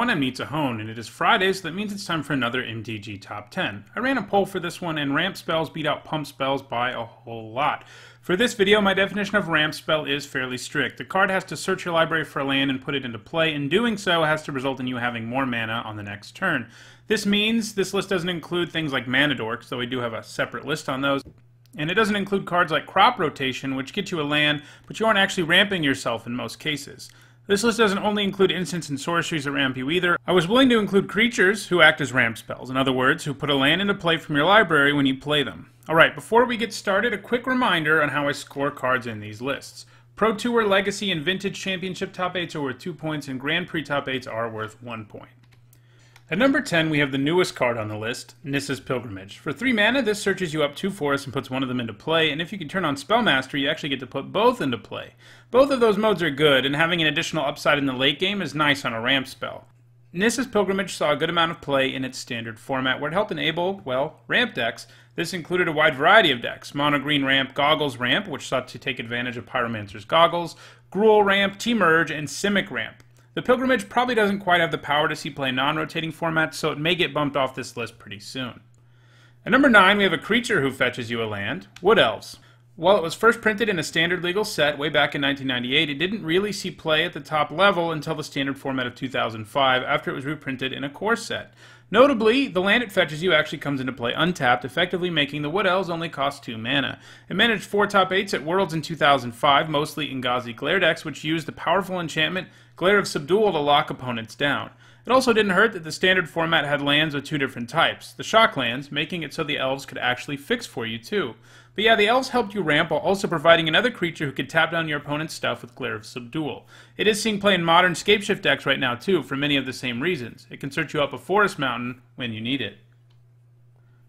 everyone, I'm Hone, and it is Friday, so that means it's time for another MTG Top 10. I ran a poll for this one, and ramp spells beat out pump spells by a whole lot. For this video, my definition of ramp spell is fairly strict. The card has to search your library for a land and put it into play, and doing so has to result in you having more mana on the next turn. This means this list doesn't include things like mana dorks, though we do have a separate list on those. And it doesn't include cards like crop rotation, which get you a land, but you aren't actually ramping yourself in most cases. This list doesn't only include instants and sorceries that ramp you either. I was willing to include creatures who act as ramp spells, in other words, who put a land into play from your library when you play them. Alright, before we get started, a quick reminder on how I score cards in these lists. Pro Tour, Legacy, and Vintage Championship top 8s are worth 2 points, and Grand Prix top 8s are worth 1 point. At number 10, we have the newest card on the list, Nissa's Pilgrimage. For 3 mana, this searches you up 2 forests and puts one of them into play, and if you can turn on Spellmaster, you actually get to put both into play. Both of those modes are good, and having an additional upside in the late game is nice on a ramp spell. Nissa's Pilgrimage saw a good amount of play in its standard format, where it helped enable, well, ramp decks. This included a wide variety of decks: Mono Green Ramp, Goggles Ramp, which sought to take advantage of Pyromancer's Goggles, Gruul Ramp, T-Merge, and Simic Ramp. The Pilgrimage probably doesn't quite have the power to see play non-rotating formats, so it may get bumped off this list pretty soon. At number 9, we have a creature who fetches you a land, Wood Elves. While it was first printed in a standard legal set way back in 1998, it didn't really see play at the top level until the standard format of 2005, after it was reprinted in a core set. Notably, the land it fetches you actually comes into play untapped, effectively making the Wood Elves only cost 2 mana. It managed 4 top 8s at Worlds in 2005, mostly Ingazi Glare decks, which used the powerful enchantment Glare of Subdual to lock opponents down. It also didn't hurt that the standard format had lands with 2 different types, the shock lands, making it so the elves could actually fix for you too. But yeah, the elves helped you ramp while also providing another creature who could tap down your opponent's stuff with Glare of Subdual. It is seeing play in modern Scapeshift decks right now too, for many of the same reasons. It can search you up a forest mountain when you need it.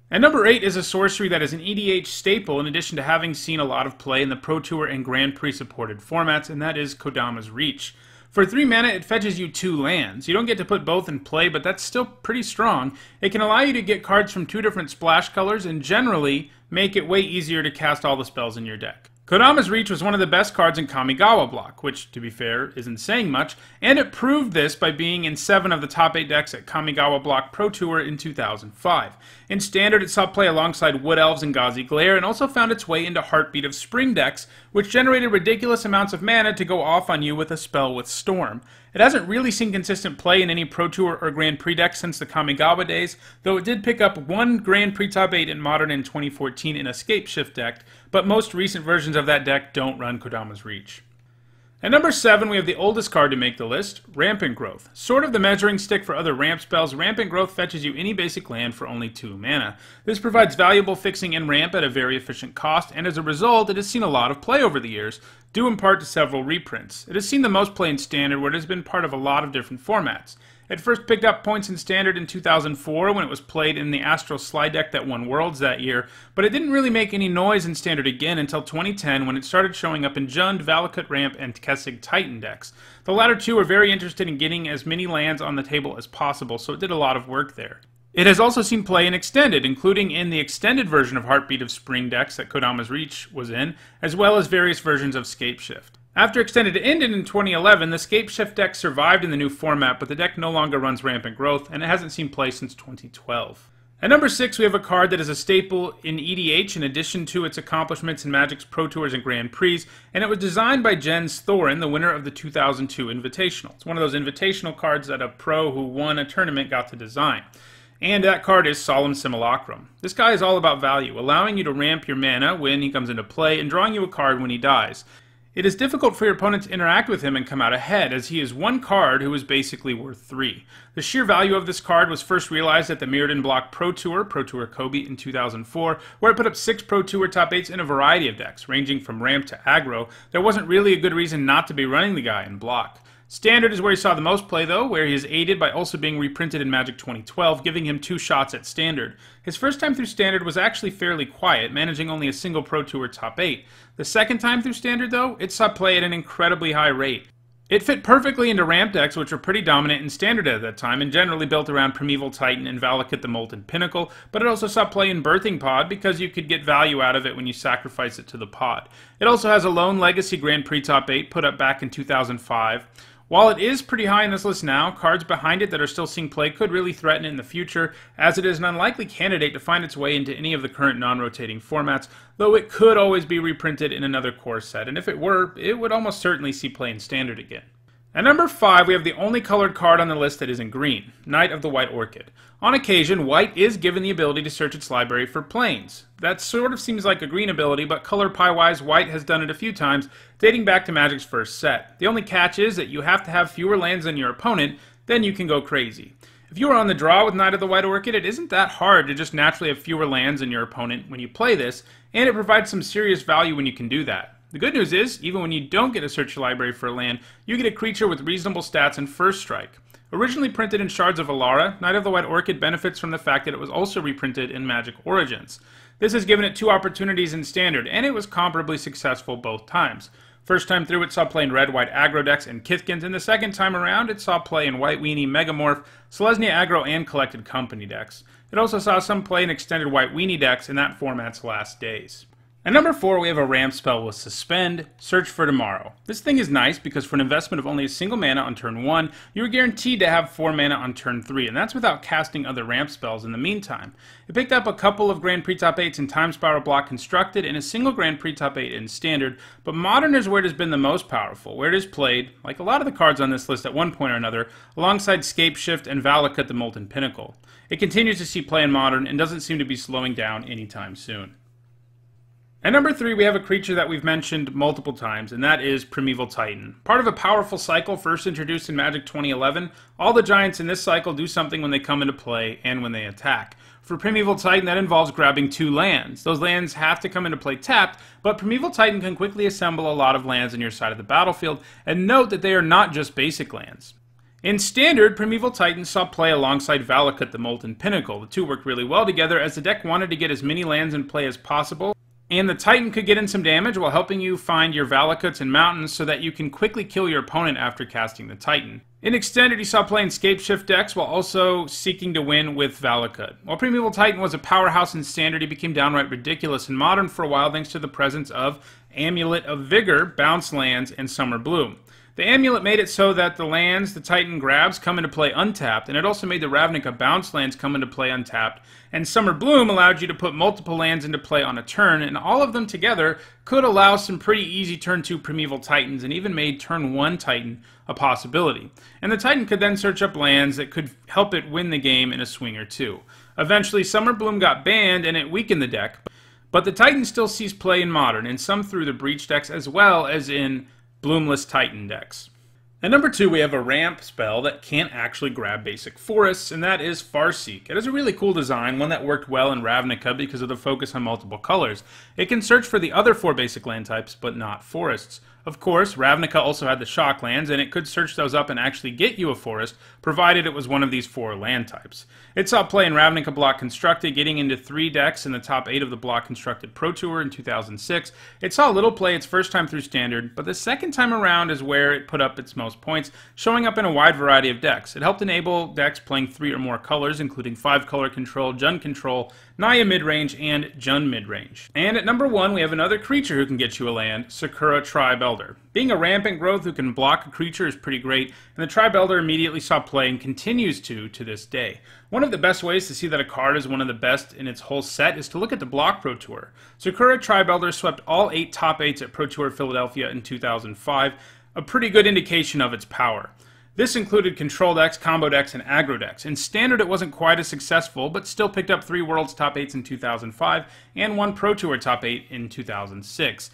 And number 8 is a sorcery that is an EDH staple in addition to having seen a lot of play in the Pro Tour and Grand Prix supported formats, and that is Kodamas Reach. For 3 mana, it fetches you 2 lands. You don't get to put both in play, but that's still pretty strong. It can allow you to get cards from 2 different splash colors and generally make it way easier to cast all the spells in your deck. Kodamas Reach was one of the best cards in Kamigawa block, which, to be fair, isn't saying much, and it proved this by being in 7 of the top 8 decks at Kamigawa block Pro Tour in 2005. In Standard, it saw play alongside Wood Elves and Ingazi Glare, and also found its way into Heartbeat of Spring decks, which generated ridiculous amounts of mana to go off on you with a spell with Storm. It hasn't really seen consistent play in any Pro Tour or Grand Prix deck since the Kamigawa days, though it did pick up 1 Grand Prix top 8 in Modern in 2014 in a Scapeshift deck, but most recent versions of that deck don't run Kodamas Reach. At number 7, we have the oldest card to make the list, Rampant Growth. Sort of the measuring stick for other ramp spells, Rampant Growth fetches you any basic land for only 2 mana. This provides valuable fixing and ramp at a very efficient cost, and as a result, it has seen a lot of play over the years, due in part to several reprints. It has seen the most play in Standard, where it has been part of a lot of different formats. It first picked up points in Standard in 2004 when it was played in the Astral Slide deck that won Worlds that year, but it didn't really make any noise in Standard again until 2010 when it started showing up in Jund, Valakut Ramp, and Kessig Titan decks. The latter two are very interested in getting as many lands on the table as possible, so it did a lot of work there. It has also seen play in Extended, including in the extended version of Heartbeat of Spring decks that Kodamas Reach was in, as well as various versions of Scapeshift. After Extended ended in 2011, the Scapeshift deck survived in the new format, but the deck no longer runs Rampant Growth, and it hasn't seen play since 2012. At number 6, we have a card that is a staple in EDH in addition to its accomplishments in Magic's Pro Tours and Grand Prix, and it was designed by Jens Thorin, the winner of the 2002 Invitational. It's one of those invitational cards that a pro who won a tournament got to design. And that card is Solemn Simulacrum. This guy is all about value, allowing you to ramp your mana when he comes into play and drawing you a card when he dies. It is difficult for your opponent to interact with him and come out ahead, as he is 1 card who is basically worth 3. The sheer value of this card was first realized at the Mirrodin Block Pro Tour Kobe in 2004, where it put up 6 Pro Tour top 8s in a variety of decks, ranging from ramp to aggro. There wasn't really a good reason not to be running the guy in block. Standard is where he saw the most play though, where he is aided by also being reprinted in Magic 2012, giving him 2 shots at Standard. His first time through Standard was actually fairly quiet, managing only a single Pro Tour top 8. The second time through Standard though, it saw play at an incredibly high rate. It fit perfectly into ramp decks, which were pretty dominant in Standard at that time, and generally built around Primeval Titan and Valakut the Molten Pinnacle, but it also saw play in Birthing Pod because you could get value out of it when you sacrifice it to the pod. It also has a lone Legacy Grand Prix top 8 put up back in 2005, While it is pretty high in this list now, cards behind it that are still seeing play could really threaten it in the future, as it is an unlikely candidate to find its way into any of the current non-rotating formats, though it could always be reprinted in another core set, and if it were, it would almost certainly see play in Standard again. At number 5, we have the only colored card on the list that is in green, Knight of the White Orchid. On occasion, White is given the ability to search its library for planes. That sort of seems like a green ability, but color pie-wise, White has done it a few times, dating back to Magic's first set. The only catch is that you have to have fewer lands than your opponent, then you can go crazy. If you are on the draw with Knight of the White Orchid, it isn't that hard to just naturally have fewer lands than your opponent when you play this, and it provides some serious value when you can do that. The good news is, even when you don't get to search your library for a land, you get a creature with reasonable stats and first strike. Originally printed in Shards of Alara, Knight of the White Orchid benefits from the fact that it was also reprinted in Magic Origins. This has given it 2 opportunities in Standard, and it was comparably successful both times. First time through, it saw play in red-white aggro decks and Kithkins, and the second time around, it saw play in White Weenie, Megamorph, Selesnya aggro, and Collected Company decks. It also saw some play in extended White Weenie decks in that format's last days. At number 4, we have a ramp spell with Suspend, Search for Tomorrow. This thing is nice because for an investment of only a single mana on turn 1, you are guaranteed to have 4 mana on turn 3, and that's without casting other ramp spells in the meantime. It picked up a couple of Grand Prix Top 8s in Time Spiral Block Constructed and a single Grand Prix Top 8 in Standard, but Modern is where it has been the most powerful, where it is played, like a lot of the cards on this list at one point or another, alongside Scapeshift and Valakut the Molten Pinnacle. It continues to see play in Modern and doesn't seem to be slowing down anytime soon. At number 3, we have a creature that we've mentioned multiple times, and that is Primeval Titan. Part of a powerful cycle first introduced in Magic 2011, all the giants in this cycle do something when they come into play and when they attack. For Primeval Titan, that involves grabbing 2 lands. Those lands have to come into play tapped, but Primeval Titan can quickly assemble a lot of lands on your side of the battlefield, and note that they are not just basic lands. In Standard, Primeval Titan saw play alongside Valakut the Molten Pinnacle. The two worked really well together as the deck wanted to get as many lands in play as possible, and the Titan could get in some damage while helping you find your Valakuts and mountains so that you can quickly kill your opponent after casting the Titan. In Extended, he saw play in Scapeshift decks while also seeking to win with Valakut. While Primeval Titan was a powerhouse in Standard, he became downright ridiculous in Modern for a while thanks to the presence of Amulet of Vigor, Bounce Lands, and Summer Bloom. The Amulet made it so that the lands the Titan grabs come into play untapped, and it also made the Ravnica Bounce lands come into play untapped, and Summer Bloom allowed you to put multiple lands into play on a turn, and all of them together could allow some pretty easy turn 2 Primeval Titans, and even made turn 1 Titan a possibility. And the Titan could then search up lands that could help it win the game in a swing or 2. Eventually, Summer Bloom got banned, and it weakened the deck, but the Titan still sees play in Modern, and some through the Breach decks as well as in Bloomless Titan decks. At number 2, we have a ramp spell that can't actually grab basic forests, and that is Farseek. It has a really cool design, one that worked well in Ravnica because of the focus on multiple colors. It can search for the other 4 basic land types, but not forests. Of course, Ravnica also had the shock lands, and it could search those up and actually get you a forest, provided it was one of these 4 land types. It saw play in Ravnica Block Constructed, getting into 3 decks in the top 8 of the Block Constructed Pro Tour in 2006. It saw little play its first time through Standard, but the second time around is where it put up its most points, showing up in a wide variety of decks. It helped enable decks playing 3 or more colors, including 5-color control, Jund control, Naya midrange, and Jund midrange. And at number 1, we have another creature who can get you a land, Sakura Tribe Elder. Being a rampant growth who can block a creature is pretty great, and the Tribe Elder immediately saw play and continues to this day. One of the best ways to see that a card is one of the best in its whole set is to look at the Block Pro Tour. Sakura Tribe Elder swept all 8 top 8s at Pro Tour Philadelphia in 2005, a pretty good indication of its power. This included control decks, combo decks, and aggro decks. In Standard, it wasn't quite as successful, but still picked up 3 Worlds Top 8s in 2005 and 1 Pro Tour Top 8 in 2006.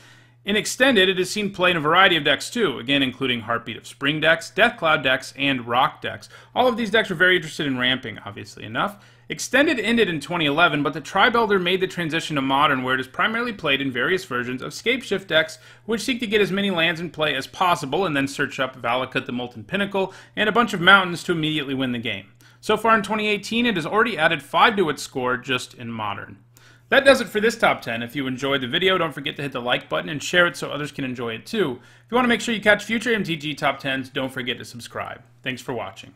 In Extended, it has seen play in a variety of decks too, again including Heartbeat of Spring decks, Deathcloud decks, and Rock decks. All of these decks were very interested in ramping, obviously enough. Extended ended in 2011, but the Tribe Elder made the transition to Modern, where it is primarily played in various versions of Scapeshift decks, which seek to get as many lands in play as possible and then search up Valakut the Molten Pinnacle and a bunch of mountains to immediately win the game. So far in 2018, it has already added 5 to its score just in Modern. That does it for this top 10. If you enjoyed the video, don't forget to hit the like button and share it so others can enjoy it too. If you want to make sure you catch future MTG top 10s, don't forget to subscribe. Thanks for watching.